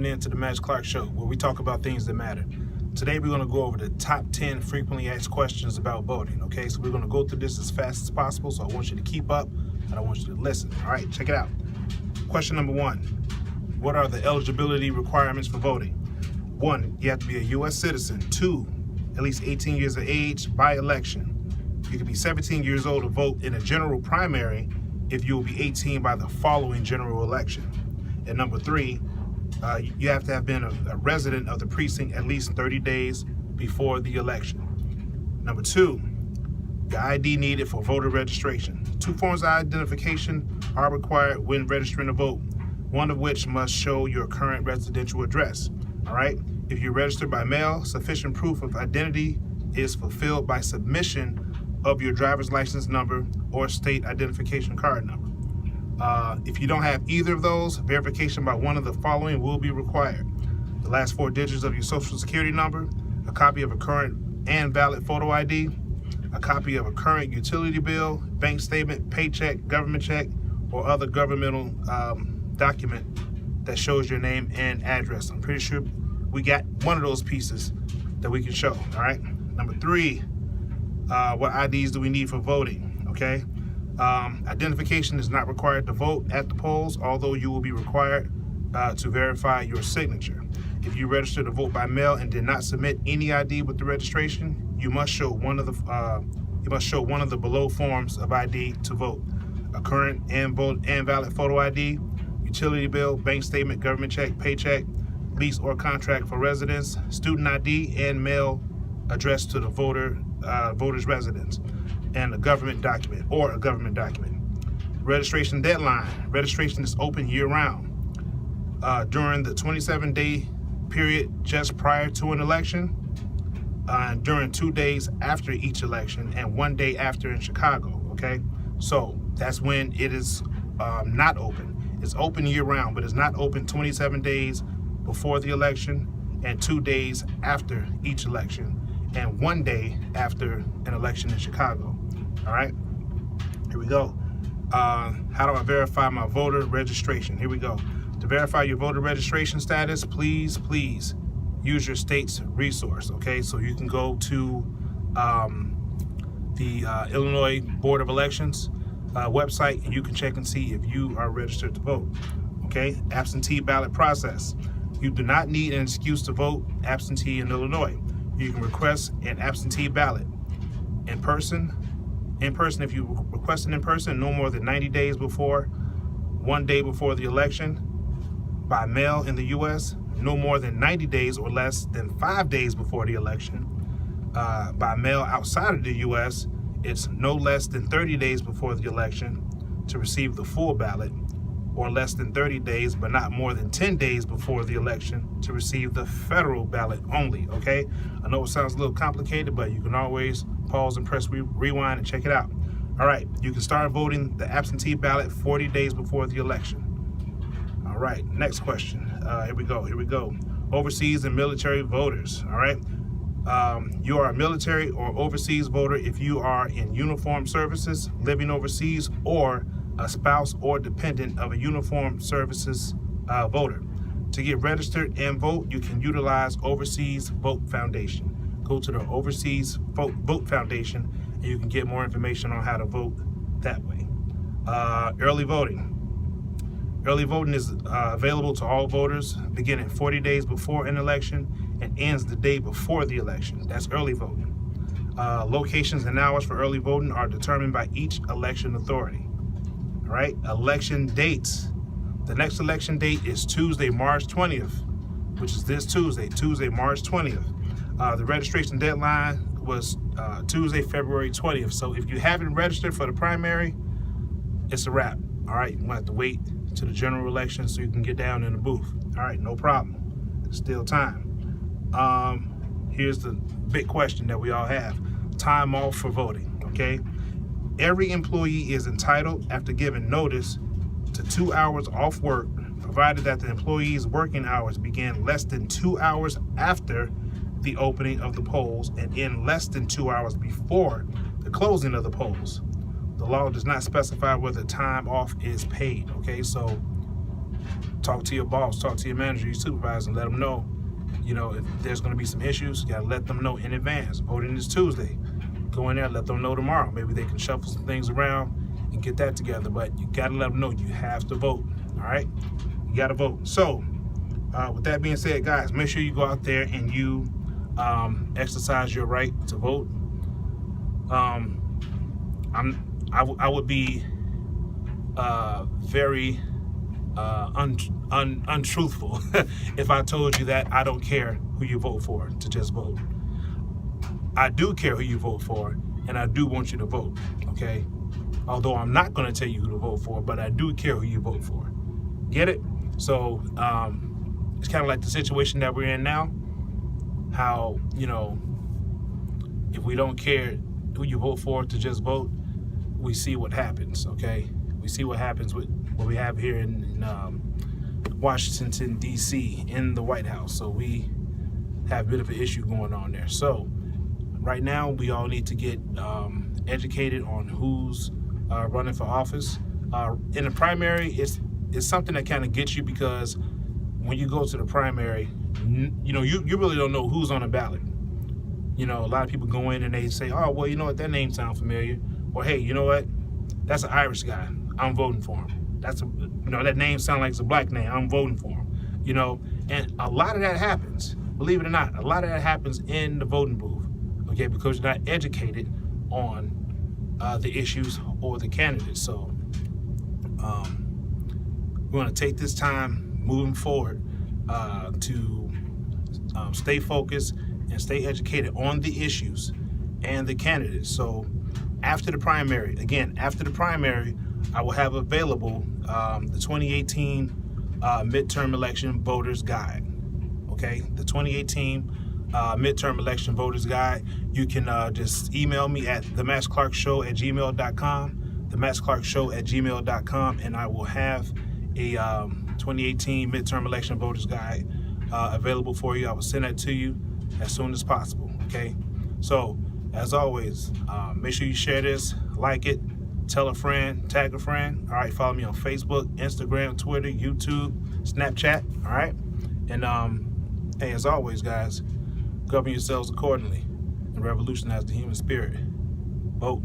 tuning in to the Max Clark Show, where we talk about things that matter. Today we're going to go over the top 10 frequently asked questions about voting, okay? So we're going to go through this as fast as possible, so I want you to keep up, and I want you to listen, all right? Check it out. Question number 1, what are the eligibility requirements for voting? 1, you have to be a U.S. citizen. 2, at least 18 years of age by election. You can be 17 years old to vote in a general primary if you will be 18 by the following general election. And number 3, you have to have been a resident of the precinct at least 30 days before the election. Number 2, the ID needed for voter registration. 2 forms of identification are required when registering to vote, one of which must show your current residential address. All right? If you register by mail, sufficient proof of identity is fulfilled by submission of your driver's license number or state identification card number. If you don't have either of those, verification by one of the following will be required: the last 4 digits of your social security number, a copy of a current and valid photo ID, a copy of a current utility bill, bank statement, paycheck, government check, or other governmental document that shows your name and address. I'm pretty sure we got one of those pieces that we can show, all right? Number 3, what IDs do we need for voting, okay? Identification is not required to vote at the polls, although you will be required to verify your signature. If you register to vote by mail and did not submit any ID with the registration, you must show one of the below forms of ID to vote: a current and valid photo ID, utility bill, bank statement, government check, paycheck, lease or contract for residence, student ID, and mail addressed to the voter's residence, and a government document. Registration deadline. Registration is open year-round. During the 27-day period just prior to an election, during 2 days after each election, and 1 day after in Chicago, okay? So that's when it is not open. It's open year-round, but it's not open 27 days before the election and 2 days after each election and 1 day after an election in Chicago. All right, here we go. How do I verify my voter registration? Here we go. To verify your voter registration status, please use your state's resource, okay? So you can go to the Illinois Board of Elections website, and you can check and see if you are registered to vote, okay? Absentee ballot process. You do not need an excuse to vote absentee in Illinois. You can request an absentee ballot in person. If you request it in person, no more than 90 days before, 1 day before the election. By mail in the U.S., no more than 90 days or less than 5 days before the election. By mail outside of the U.S., it's no less than 30 days before the election to receive the full ballot, or less than 30 days, but not more than 10 days before the election to receive the federal ballot only, okay? I know it sounds a little complicated, but you can always pause and press rewind and check it out. All right, you can start voting the absentee ballot 40 days before the election. All right, next question. Here we go. Overseas and military voters, all right? You are a military or overseas voter if you are in uniformed services, living overseas, or a spouse or dependent of a uniformed services voter. To get registered and vote, you can utilize Overseas Vote Foundation. Go to the Overseas Vote Foundation, and you can get more information on how to vote that way. Early voting. Early voting is available to all voters beginning 40 days before an election and ends the day before the election. That's early voting. Locations and hours for early voting are determined by each election authority. All right, election dates. The next election date is Tuesday, March 20th, which is this Tuesday, March 20th. The registration deadline was Tuesday, February 20th. So if you haven't registered for the primary, it's a wrap. All right, you might have to wait to the general election so you can get down in the booth. All right, no problem. There's still time. Here's the big question that we all have: time off for voting, okay? Every employee is entitled, after giving notice, to 2 hours off work, provided that the employee's working hours began less than 2 hours after the opening of the polls and end less than 2 hours before the closing of the polls. The law does not specify whether time off is paid, okay? So talk to your boss, talk to your manager, your supervisor, and let them know, you know, if there's going to be some issues. You got to let them know in advance. Voting is Tuesday. Go in there, let them know tomorrow. Maybe they can shuffle some things around and get that together. But you got to let them know you have to vote. All right, you got to vote. So with that being said, guys, make sure you go out there and you exercise your right to vote. I would be very untruthful if I told you that I don't care who you vote for to just vote. I do care who you vote for, and I do want you to vote, okay? Although I'm not going to tell you who to vote for, but I do care who you vote for. Get it? So it's kind of like the situation that we're in now. How, you know, if we don't care who you vote for to just vote, we see what happens, okay? We see what happens with what we have here in Washington, D.C., in the White House. So we have a bit of an issue going on there. So right now, we all need to get educated on who's running for office. In the primary, it's something that kind of gets you, because when you go to the primary, you know, you really don't know who's on the ballot. You know, a lot of people go in and they say, oh, well, you know what, that name sounds familiar. Or, hey, you know what, that's an Irish guy, I'm voting for him. That's that name sounds like it's a black name, I'm voting for him. You know, and a lot of that happens, believe it or not, a lot of that happens in the voting booth, okay, because you're not educated on the issues or the candidates. So we're going to take this time moving forward to stay focused and stay educated on the issues and the candidates. So after the primary, I will have available the 2018 midterm election voters guide. Okay, the 2018 midterm election voters guide. You can just email me at themaxclarkshow@gmail.com, themaxclarkshow@gmail.com, and I will have a 2018 midterm election voters guide available for you. I will send that to you as soon as possible. Okay, so as always, make sure you share this, like it, tell a friend, tag a friend. All right, follow me on Facebook, Instagram, Twitter, YouTube, Snapchat. All right, and hey, as always, guys, govern yourselves accordingly and revolutionize the human spirit. Vote.